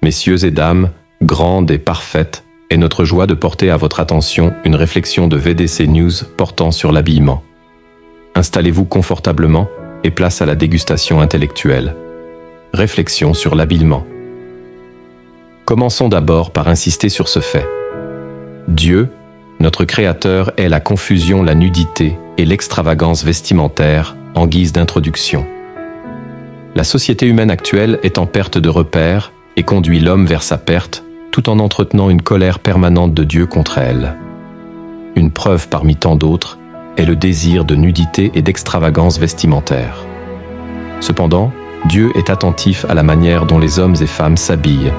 Messieurs et dames, grande et parfaite, est notre joie de porter à votre attention une réflexion de VDC News portant sur l'habillement. Installez-vous confortablement et place à la dégustation intellectuelle. Réflexion sur l'habillement. Commençons d'abord par insister sur ce fait. Dieu, notre Créateur, est la confusion, la nudité et l'extravagance vestimentaire en guise d'introduction. La société humaine actuelle est en perte de repères et conduit l'homme vers sa perte, tout en entretenant une colère permanente de Dieu contre elle. Une preuve parmi tant d'autres est le désir de nudité et d'extravagance vestimentaire. Cependant, Dieu est attentif à la manière dont les hommes et femmes s'habillent,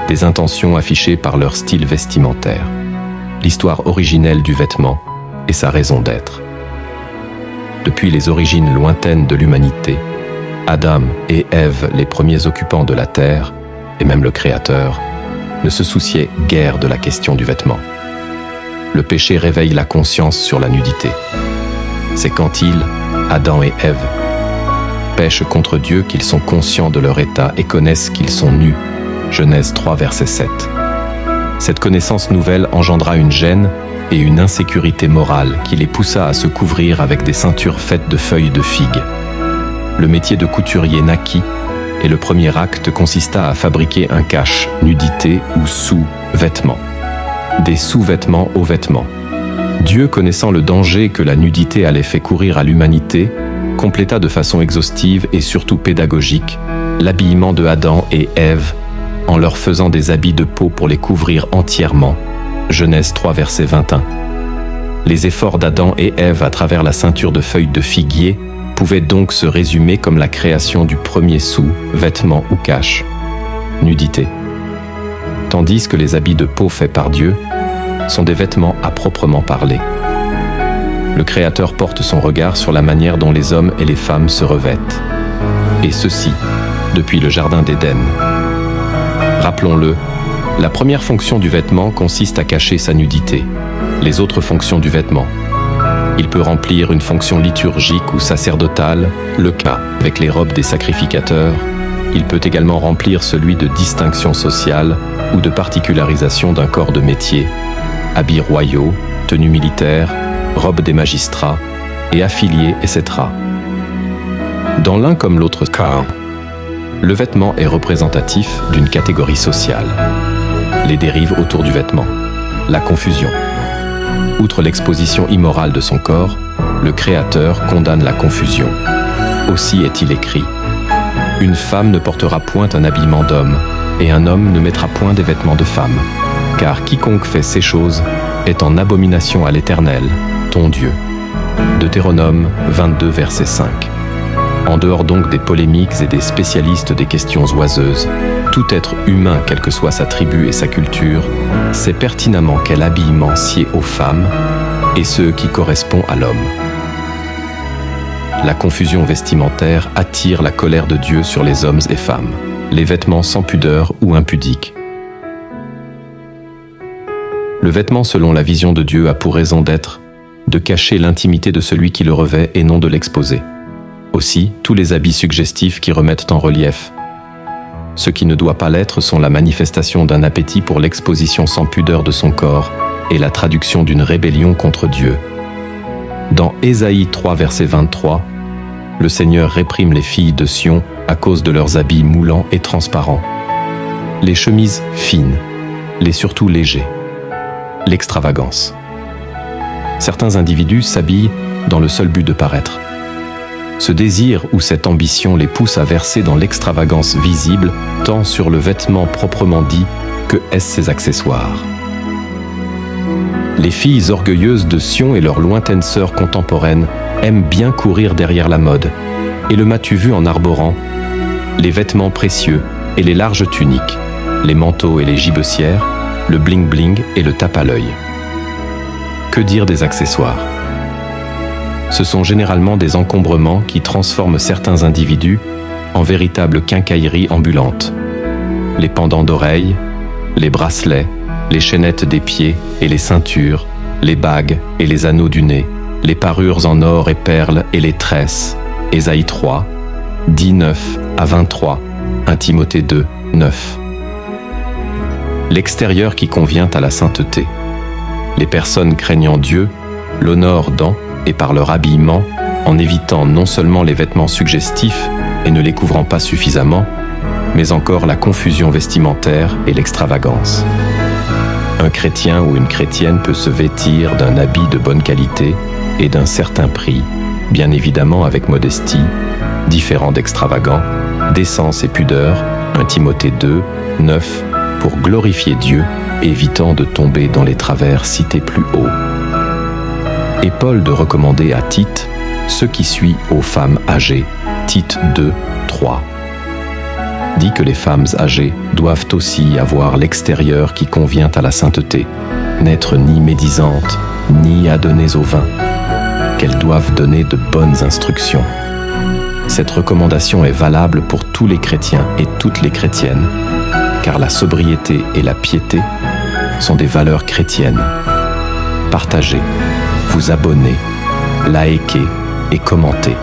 des intentions affichées par leur style vestimentaire, l'histoire originelle du vêtement et sa raison d'être. Depuis les origines lointaines de l'humanité, Adam et Ève, les premiers occupants de la terre, et même le Créateur, ne se souciaient guère de la question du vêtement. Le péché réveille la conscience sur la nudité. C'est quand ils, Adam et Ève, pêchent contre Dieu qu'ils sont conscients de leur état et connaissent qu'ils sont nus. Genèse 3, verset 7. Cette connaissance nouvelle engendra une gêne et une insécurité morale qui les poussa à se couvrir avec des ceintures faites de feuilles de figue. Le métier de couturier naquit et le premier acte consista à fabriquer un cache, nudité ou sous-vêtements. Des sous-vêtements aux vêtements. Dieu, connaissant le danger que la nudité allait faire courir à l'humanité, compléta de façon exhaustive et surtout pédagogique l'habillement de Adam et Ève en leur faisant des habits de peau pour les couvrir entièrement. Genèse 3, verset 21. Les efforts d'Adam et Ève à travers la ceinture de feuilles de figuier pouvaient donc se résumer comme la création du premier sous-vêtement ou cache, nudité. Tandis que les habits de peau faits par Dieu sont des vêtements à proprement parler. Le Créateur porte son regard sur la manière dont les hommes et les femmes se revêtent. Et ceci, depuis le Jardin d'Éden. Rappelons-le, la première fonction du vêtement consiste à cacher sa nudité. Les autres fonctions du vêtement. Il peut remplir une fonction liturgique ou sacerdotale, le cas avec les robes des sacrificateurs. Il peut également remplir celui de distinction sociale ou de particularisation d'un corps de métier, habits royaux, tenues militaires, robes des magistrats et affiliés, etc. Dans l'un comme l'autre cas, le vêtement est représentatif d'une catégorie sociale. Les dérives autour du vêtement, la confusion. Outre l'exposition immorale de son corps, le Créateur condamne la confusion. Aussi est-il écrit « Une femme ne portera point un habillement d'homme, et un homme ne mettra point des vêtements de femme, car quiconque fait ces choses est en abomination à l'Éternel, ton Dieu. » Deutéronome 22, verset 5. En dehors donc des polémiques et des spécialistes des questions oiseuses, tout être humain, quelle que soit sa tribu et sa culture, sait pertinemment quel habillement sied aux femmes et ce qui correspond à l'homme. La confusion vestimentaire attire la colère de Dieu sur les hommes et femmes, les vêtements sans pudeur ou impudiques. Le vêtement, selon la vision de Dieu, a pour raison d'être de cacher l'intimité de celui qui le revêt et non de l'exposer. Aussi, tous les habits suggestifs qui remettent en relief. Ce qui ne doit pas l'être sont la manifestation d'un appétit pour l'exposition sans pudeur de son corps et la traduction d'une rébellion contre Dieu. Dans Ésaïe 3, verset 23, le Seigneur réprime les filles de Sion à cause de leurs habits moulants et transparents. Les chemises fines, les surtout légers. L'extravagance. Certains individus s'habillent dans le seul but de paraître. Ce désir ou cette ambition les pousse à verser dans l'extravagance visible, tant sur le vêtement proprement dit que ses accessoires. Les filles orgueilleuses de Sion et leurs lointaines sœurs contemporaines aiment bien courir derrière la mode, et le m'as-tu vu en arborant les vêtements précieux et les larges tuniques, les manteaux et les gibecières, le bling-bling et le tape à l'œil. Que dire des accessoires ? Ce sont généralement des encombrements qui transforment certains individus en véritables quincailleries ambulantes. Les pendants d'oreilles, les bracelets, les chaînettes des pieds et les ceintures, les bagues et les anneaux du nez, les parures en or et perles et les tresses. Ésaïe 3, 19 à 23, 1 Timothée 2, 9. l'extérieur qui convient à la sainteté. Les personnes craignant Dieu l'honorent dans et par leur habillement, en évitant non seulement les vêtements suggestifs et ne les couvrant pas suffisamment, mais encore la confusion vestimentaire et l'extravagance. Un chrétien ou une chrétienne peut se vêtir d'un habit de bonne qualité et d'un certain prix, bien évidemment avec modestie, différent d'extravagant, décence et pudeur, 1 Timothée 2, 9, pour glorifier Dieu, évitant de tomber dans les travers cités plus haut. Et Paul de recommander à Tite ce qui suit aux femmes âgées, Tite 2, 3. Dit que les femmes âgées doivent aussi avoir l'extérieur qui convient à la sainteté, n'être ni médisantes, ni adonnées au vin, qu'elles doivent donner de bonnes instructions. Cette recommandation est valable pour tous les chrétiens et toutes les chrétiennes, car la sobriété et la piété sont des valeurs chrétiennes. Partagez, vous abonnez, likez et commentez.